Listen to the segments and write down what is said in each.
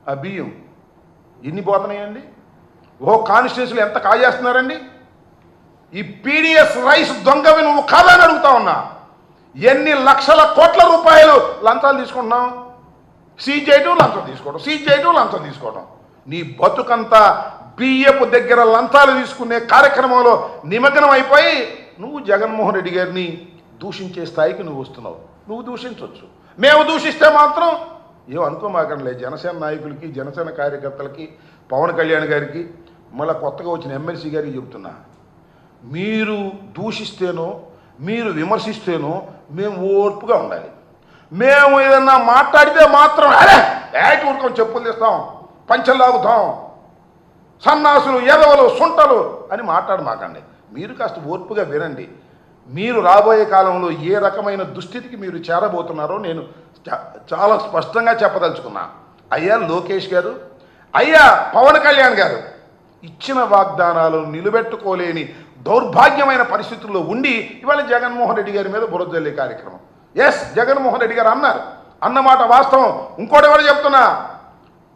ఆ బియ్యం ఎన్ని పోతున్నాయండి? ఓ కాన్స్టిట్యూన్సీలు ఎంత కాజేస్తున్నారండి? ఈ పీడిఎస్ రైస్ దొంగవి నువ్వు కాదని అడుగుతా ఉన్నా. ఎన్ని లక్షల కోట్ల రూపాయలు లంచాలు తీసుకుంటున్నాం? సీజ్ చేయటం, లంచం తీసుకోవడం, సీజ్ చేయటం, లంచం తీసుకోవడం. నీ బతుకంతా బియ్యపు దగ్గర లంచాలు తీసుకునే కార్యక్రమంలో నిమగ్నం అయిపోయి నువ్వు జగన్మోహన్ రెడ్డి గారిని దూషించే స్థాయికి నువ్వు వస్తున్నావు. నువ్వు దూషించవచ్చు, మేము దూషిస్తే మాత్రం ఏమనుకోమాకండి. జనసేన నాయకులకి, జనసేన కార్యకర్తలకి, పవన్ కళ్యాణ్ గారికి, మళ్ళీ కొత్తగా వచ్చిన ఎమ్మెల్సీ గారికి చెప్తున్నా, మీరు దూషిస్తేనో మీరు విమర్శిస్తేనో మేము ఓర్పుగా ఉండాలి. మేము ఏదన్నా మాట్లాడితే మాత్రం ఏటి ఊరుకొని చెప్పులు తీస్తాం, పంచలాగుతాం, సన్నాసులు, ఎదవలు, సుంటలు అని మాట్లాడమాకండి. మీరు కాస్త ఓర్పుగా వినండి. మీరు రాబోయే కాలంలో ఏ రకమైన దుస్థితికి మీరు చేరబోతున్నారో నేను చాలా స్పష్టంగా చెప్పదలుచుకున్నా. అయ్యా లోకేష్ గారు, అయ్యా పవన్ కళ్యాణ్ గారు, ఇచ్చిన వాగ్దానాలు నిలబెట్టుకోలేని దౌర్భాగ్యమైన పరిస్థితుల్లో ఉండి ఇవాళ జగన్మోహన్ రెడ్డి గారి మీద బురద జల్లే కార్యక్రమం. ఎస్, జగన్మోహన్ రెడ్డి గారు అన్నారు, అన్నమాట వాస్తవం. ఇంకోటి ఎవరు చెప్తున్నా,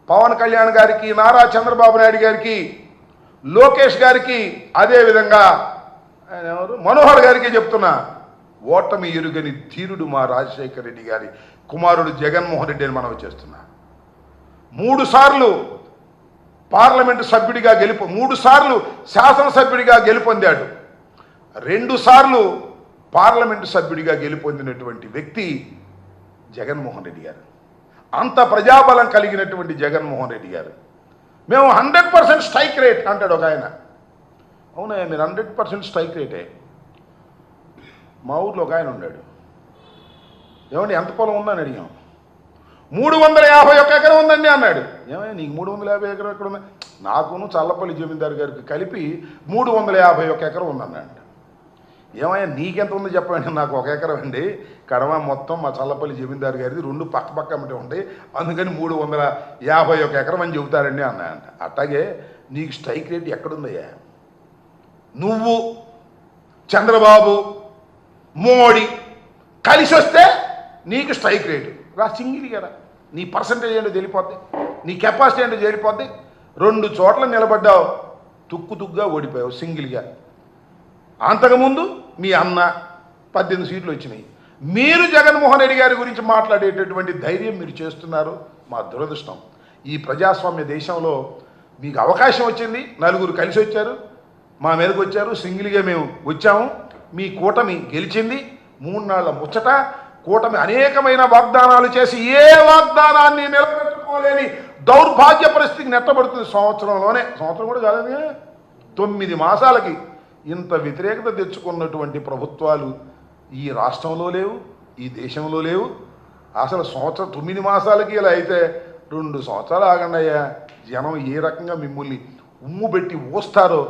పవన్ కళ్యాణ్ గారికి, నారా చంద్రబాబు నాయుడు గారికి, లోకేష్ గారికి, అదేవిధంగా ఎవరు మనోహర్ గారికి చెప్తున్నా, ఓటమి ఎరుగని ధీరుడు మా రాజశేఖర రెడ్డి గారి కుమారుడు జగన్మోహన్ రెడ్డి అని మనం చేస్తున్నా. 3 సార్లు పార్లమెంటు సభ్యుడిగా 3 సార్లు శాసనసభ్యుడిగా గెలుపొందాడు. 2 సార్లు పార్లమెంటు సభ్యుడిగా గెలుపొందినటువంటి వ్యక్తి జగన్మోహన్ రెడ్డి గారు. అంత ప్రజాబలం కలిగినటువంటి జగన్మోహన్ రెడ్డి గారు, మేము 100% స్ట్రైక్ రేట్ అంటాడు ఒక ఆయన. అవునా, మీరు 100% స్ట్రైక్ రేటే. మా ఊర్లో ఒక ఆయన ఉన్నాడు, ఏమండి ఎంత పొలం ఉందని అడిగాం. 351 ఎకరం ఉందండి అన్నాడు. ఏమయ్యా నీకు 350 ఎకరం ఎక్కడ ఉంది? నాకును చల్లపల్లి జమీందారు గారికి కలిపి 351 ఎకరం ఉందన్నాడు. ఏమయ్యా నీకెంత ఉందో చెప్పండి. నాకు 1 ఎకరం అండి, కడమ మొత్తం మా చల్లపల్లి జమీందారు గారిది 2 పక్క అమ్మటే ఉంటాయి, అందుకని 351 ఎకరం అని చెబుతారండి అన్నాయంట. అట్లాగే నీకు స్ట్రైక్ రేట్ ఎక్కడుందయ్యా? నువ్వు, చంద్రబాబు, మోడీ కలిసి వస్తే నీకు స్ట్రైక్ రేటు రా, సింగిల్ కదా. నీ పర్సంటేజ్ ఏంటో తెలిపోద్ది, నీ కెపాసిటీ ఏంటో తెలిపోద్ది. 2 చోట్ల నిలబడ్డావు, తుక్కుగా ఓడిపోయావు సింగిల్గా. అంతకుముందు మీ అన్న 18 సీట్లు వచ్చినాయి. మీరు జగన్మోహన్ రెడ్డి గారి గురించి మాట్లాడేటటువంటి ధైర్యం మీరు చేస్తున్నారు. మా దురదృష్టం. ఈ ప్రజాస్వామ్య దేశంలో మీకు అవకాశం వచ్చింది, 4 కలిసి వచ్చారు, మా మీదకి వచ్చారు, సింగిల్గా మేము వచ్చాము. మీ కూటమి గెలిచింది. 3 నాళ్ల ముచ్చట. కూటమి అనేకమైన వాగ్దానాలు చేసి ఏ వాగ్దానాన్ని నిలబెట్టుకోలేని దౌర్భాగ్య పరిస్థితికి నెట్టబడుతుంది. సంవత్సరం కూడా కాదని 9 మాసాలకి ఇంత వ్యతిరేకత తెచ్చుకున్నటువంటి ప్రభుత్వాలు ఈ రాష్ట్రంలో లేవు, ఈ దేశంలో లేవు. అసలు 9 మాసాలకి ఇలా అయితే 2 సంవత్సరాలు ఆగండి అయ్యా. జనం ఏ రకంగా మిమ్మల్ని ఉమ్ము పెట్టి ఊస్తారో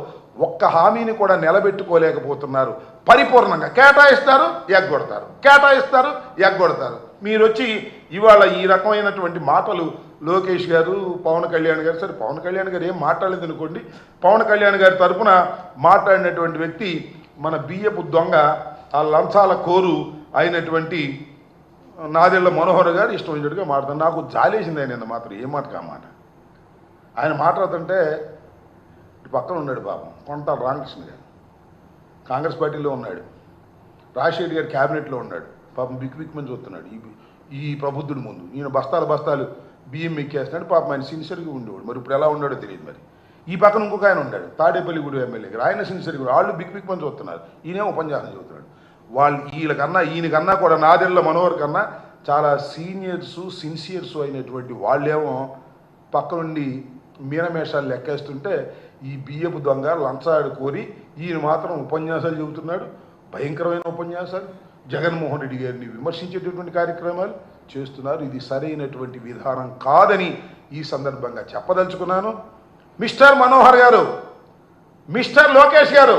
ఒక్క హామీని కూడా నిలబెట్టుకోలేకపోతున్నారు. పరిపూర్ణంగా కేటాయిస్తారు, ఎగ్గొడతారు, కేటాయిస్తారు, ఎగ్గొడతారు. మీరు వచ్చి ఇవాళ ఈ రకమైనటువంటి మాటలు లోకేష్ గారు, పవన్ కళ్యాణ్ గారు, సరే పవన్ కళ్యాణ్ గారు ఏం మాట్లాడలేదు అనుకోండి, పవన్ కళ్యాణ్ గారి తరఫున మాట్లాడినటువంటి వ్యక్తి మన బియ్యపు దొంగ, ఆ లంచాల కోరు అయినటువంటి నాదెళ్ల మనోహర్ గారు ఇష్టం వచ్చినట్టుగా మాట్లాడుతాను. నాకు జాలేసింది ఆయన మాత్రం ఏ మాట కామాట. ఆయన మాట్లాడుతుంటే పక్కన ఉన్నాడు పాపం కొంటాల రామకృష్ణ గారు, కాంగ్రెస్ పార్టీలో ఉన్నాడు, రాజశేఖర్ గారు క్యాబినెట్లో ఉన్నాడు. పాపం బిక్మని చూస్తున్నాడు ఈ ప్రబుద్ధుడి ముందు. ఈయన బస్తాలు బియ్యం ఎక్కేస్తున్నాడు. పాపం ఆయన సిన్సియర్గా ఉండేవాడు. మరి ఇప్పుడు ఎలా ఉన్నాడో తెలియదు. మరి ఈ పక్కన ఇంకొక ఆయన ఉన్నాడు, తాడేపల్లిగూడెం ఎమ్మెల్యే గారు, ఆయన సిన్సియర్గా, వాళ్ళు బిక్మని చూస్తున్నారు. ఈయనేమో ఉపన్యాసం చదువుతున్నాడు. ఈయనకన్నా కూడా నాదెళ్ల మనోహర్ కన్నా చాలా సిన్సియర్స్ అయినటువంటి వాళ్ళేమో పక్క నుండి మీనమేషాలు లెక్కేస్తుంటే ఈ బియ్యపు దొంగ లంచాడు కోరి ఈయన మాత్రం ఉపన్యాసాలు చెబుతున్నాడు. భయంకరమైన ఉపన్యాసాలు, జగన్మోహన్ రెడ్డి గారిని విమర్శించేటటువంటి కార్యక్రమాలు చేస్తున్నారు. ఇది సరైనటువంటి విధానం కాదని ఈ సందర్భంగా చెప్పదలుచుకున్నాను. మిస్టర్ మనోహర్ గారు, మిస్టర్ లోకేష్ గారు,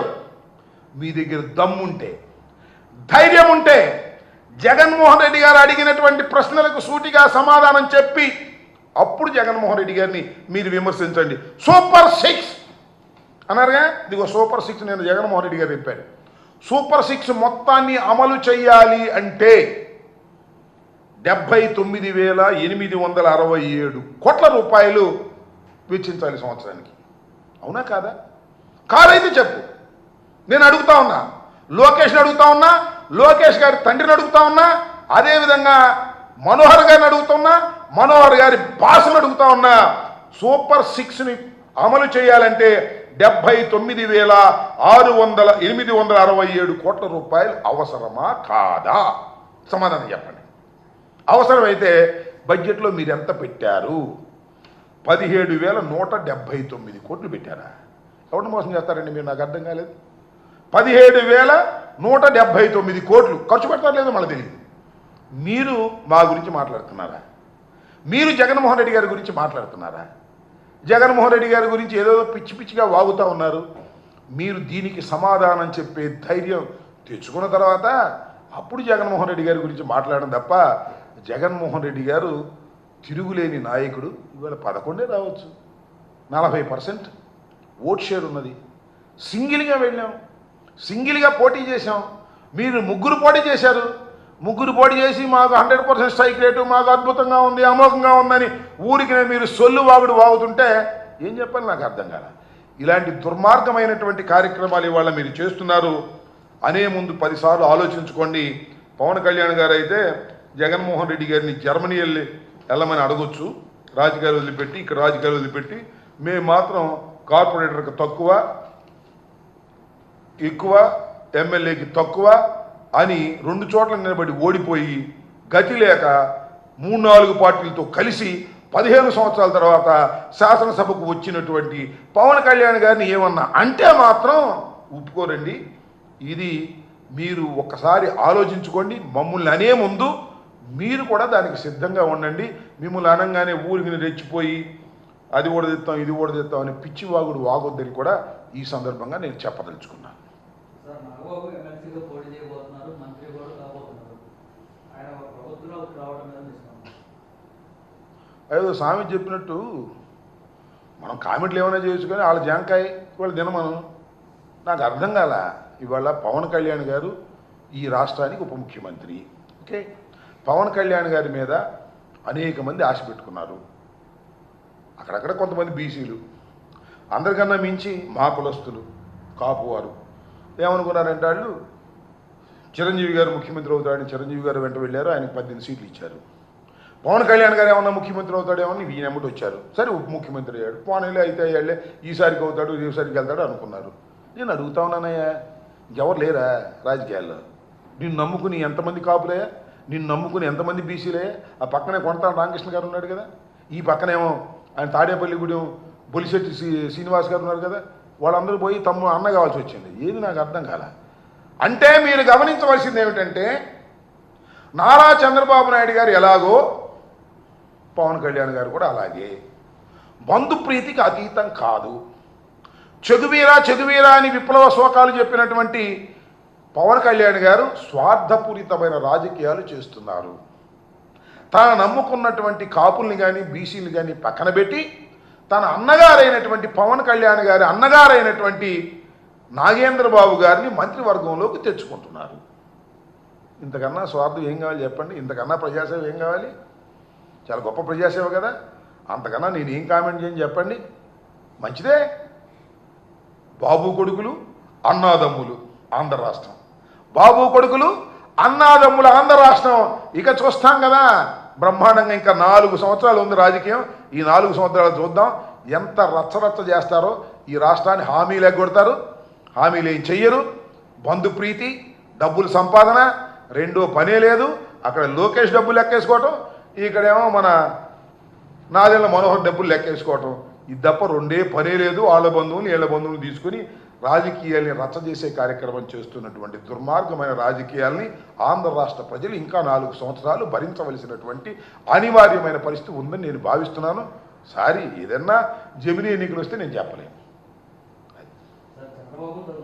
మీ దగ్గర దమ్ముంటే, ధైర్యం ఉంటే జగన్మోహన్ రెడ్డి గారు అడిగినటువంటి ప్రశ్నలకు సూటిగా సమాధానం చెప్పి అప్పుడు జగన్మోహన్ రెడ్డి గారిని మీరు విమర్శించండి. సూపర్ 6 అన్నారుగా, ఇదిగో సూపర్ 6 నేను జగన్మోహన్ రెడ్డి గారు చెప్పాను. సూపర్ 6 మొత్తాన్ని అమలు చేయాలి అంటే 79,867 కోట్ల రూపాయలు వెచ్చించాలి సంవత్సరానికి. అవునా కాదా? కాదైతే చెప్పు. నేను అడుగుతా ఉన్నా, లోకేష్ని అడుగుతా ఉన్నా, లోకేష్ గారి తండ్రిని అడుగుతా ఉన్నా, అదేవిధంగా మనోహర్ గారిని అడుగుతున్నా, మనోహర్ గారి బాసుని అడుగుతా ఉన్నా. సూపర్ 6ని అమలు చేయాలంటే 79,867 కోట్ల రూపాయలు అవసరమా కాదా? సమాధానం చెప్పండి. అవసరమైతే బడ్జెట్లో మీరు ఎంత పెట్టారు? 17,179 కోట్లు పెట్టారా? ఎవరిని మోసం చేస్తారండి మీరు? నాకు అర్థం కాలేదు. 17,179 కోట్లు ఖర్చు పెడతారు లేదో మనకు తెలియదు. మీరు మా గురించి మాట్లాడుతున్నారా? మీరు జగన్మోహన్ రెడ్డి గారి గురించి మాట్లాడుతున్నారా? జగన్మోహన్ రెడ్డి గారి గురించి ఏదో పిచ్చి పిచ్చిగా వాగుతూ ఉన్నారు. మీరు దీనికి సమాధానం చెప్పే ధైర్యం తెచ్చుకున్న తర్వాత అప్పుడు జగన్మోహన్ రెడ్డి గారి గురించి మాట్లాడడం తప్ప, జగన్మోహన్ రెడ్డి గారు తిరుగులేని నాయకుడు. ఇవాళ 11 రావచ్చు, 40% ఓట్ షేర్ ఉన్నది. సింగిల్గా వెళ్ళాం, సింగిల్గా పోటీ చేశాం. మీరు ముగ్గురు పోటీ చేశారు. ముగ్గురు పోటీ చేసి మాకు 100% స్ట్రైక్ రేటు, మాకు అద్భుతంగా ఉంది, అమోఘంగా ఉందని ఊరికి మీరు సొల్లు వాగుడు వాగుతుంటే ఏం చెప్పాలి నాకు అర్థం కాల. ఇలాంటి దుర్మార్గమైనటువంటి కార్యక్రమాలు ఇవాళ మీరు చేస్తున్నారు. అనే ముందు 10 సార్లు ఆలోచించుకోండి. పవన్ కళ్యాణ్ గారు అయితే జగన్మోహన్ రెడ్డి గారిని జర్మనీ వెళ్ళమని అడగొచ్చు, రాజకీయాలు వదిలిపెట్టి, ఇక్కడ రాజకీయాలు వదిలిపెట్టి. మేము మాత్రం కార్పొరేటర్కి తక్కువ, ఎక్కువ, ఎమ్మెల్యేకి తక్కువ అని 2 చోట్ల నిలబడి ఓడిపోయి గతి లేక 3-4 పార్టీలతో కలిసి 15 సంవత్సరాల తర్వాత శాసనసభకు వచ్చినటువంటి పవన్ కళ్యాణ్ గారిని ఏమన్నా అంటే మాత్రం ఒప్పుకోరండి. ఇది మీరు ఒక్కసారి ఆలోచించుకోండి. మమ్మల్ని అనే ముందు మీరు కూడా దానికి సిద్ధంగా ఉండండి. మిమ్మల్ని అనగానే ఊరికి రెచ్చిపోయి అది కూడా తెస్తాం, ఇది కూడా తెస్తాం అని పిచ్చి వాగుడు వాగొద్దని కూడా ఈ సందర్భంగా నేను చెప్పదలుచుకున్నాను. ఏదో స్వామి చెప్పినట్టు మనం కామెంట్లు ఏమైనా చేసుకొని వాళ్ళ జాంకాయ ఇవాళ తినమను. నాకు అర్థం కాల. ఇవాళ పవన్ కళ్యాణ్ గారు ఈ రాష్ట్రానికి ఉప ముఖ్యమంత్రి. ఓకే, పవన్ కళ్యాణ్ గారి మీద అనేక మంది ఆశ పెట్టుకున్నారు. అక్కడక్కడ కొంతమంది బీసీలు, అందరికన్నా మించి మా కులస్తులు, కాపువారు ఏమనుకున్నారంటే వాళ్ళు చిరంజీవి గారు ముఖ్యమంత్రి అవుతాడని చిరంజీవి గారు వెంట వెళ్ళారు. ఆయనకు 18 సీట్లు ఇచ్చారు. పవన్ కళ్యాణ్ గారు ఏమన్నా ముఖ్యమంత్రి అవుతాడేమని ఈయన ఎమ్మటి వచ్చారు. సరే ఉప ముఖ్యమంత్రి అయ్యాడు. పోనీలే అయితే అయ్యాడులే, ఈసారికి అవుతాడు, రేపుసారికి వెళ్తాడు అనుకున్నారు. నేను అడుగుతా ఉన్నానయ్యా, ఇంకెవరు లేరా రాజకీయాల్లో? నిన్ను నమ్ముకుని ఎంతమంది కాపులే, నిన్ను నమ్ముకుని ఎంతమంది బీసీలే? ఆ పక్కనే కొండతాను రామకృష్ణ గారు ఉన్నాడు కదా, ఈ పక్కనేమో ఆయన తాడేపల్లిగూడెం బొలిశెట్టి శ్రీనివాస్ గారు ఉన్నారు కదా, వాళ్ళందరూ పోయి అన్న కావాల్సి వచ్చింది. ఏది నాకు అర్థం కాల. అంటే మీరు గమనించవలసింది ఏమిటంటే, నారా చంద్రబాబు నాయుడు గారు ఎలాగో పవన్ కళ్యాణ్ గారు కూడా అలాగే. బంధుప్రీతికి అతీతం కాదు. చదువీరా అని విప్లవ శోకాలు చెప్పినటువంటి పవన్ కళ్యాణ్ గారు స్వార్థపూరితమైన రాజకీయాలు చేస్తున్నారు. తన నమ్ముకున్నటువంటి కాపుల్ని కానీ బీసీలు కానీ పక్కన పెట్టి తన అన్నగారైనటువంటి పవన్ కళ్యాణ్ గారి అన్నగారైనటువంటి నాగేంద్రబాబు గారిని మంత్రివర్గంలోకి తెచ్చుకుంటున్నారు. ఇంతకన్నా స్వార్థం ఏం కావాలి చెప్పండి? ఇంతకన్నా ప్రజాసేవ ఏం కావాలి? చాలా గొప్ప ప్రజాసేవ కదా. అంతకన్నా నేను ఏం కామెంట్ చేయని చెప్పండి? మంచిదే. బాబు కొడుకులు అన్నాదమ్ములు ఆంధ్ర రాష్ట్రం, బాబు కొడుకులు అన్నాదమ్ముల ఆంధ్ర రాష్ట్రం. ఇక చూస్తాం కదా బ్రహ్మాండంగా. ఇంకా 4 సంవత్సరాలు ఉంది రాజకీయం. ఈ 4 సంవత్సరాలు చూద్దాం ఎంత రచ్చరచ్చ చేస్తారో. ఈ రాష్ట్రాన్ని హామీలు ఎగ్గొడతారు, హామీలు ఏం చెయ్యరు. బంధుప్రీతి, డబ్బులు సంపాదన, రెండో పనే లేదు. అక్కడ లోకేష్ డబ్బులు లెక్కేసుకోవటం, ఇక్కడేమో మన నాదెళ్ల మనోహర్ డబ్బులు లెక్కేసుకోవటం. ఇది తప్ప రెండే పనే లేదు. వాళ్ళ బంధువులు వీళ్ళ బంధువులు తీసుకుని రాజకీయాల్ని రచ్చ చేసే కార్యక్రమం చేస్తున్నటువంటి దుర్మార్గమైన రాజకీయాల్ని ఆంధ్ర రాష్ట్ర ప్రజలు ఇంకా 4 సంవత్సరాలు భరించవలసినటువంటి అనివార్యమైన పరిస్థితి ఉందని నేను భావిస్తున్నాను. సారీ, ఏదన్నా జమినీ ఎన్నికలు వస్తే నేను చెప్పలేను.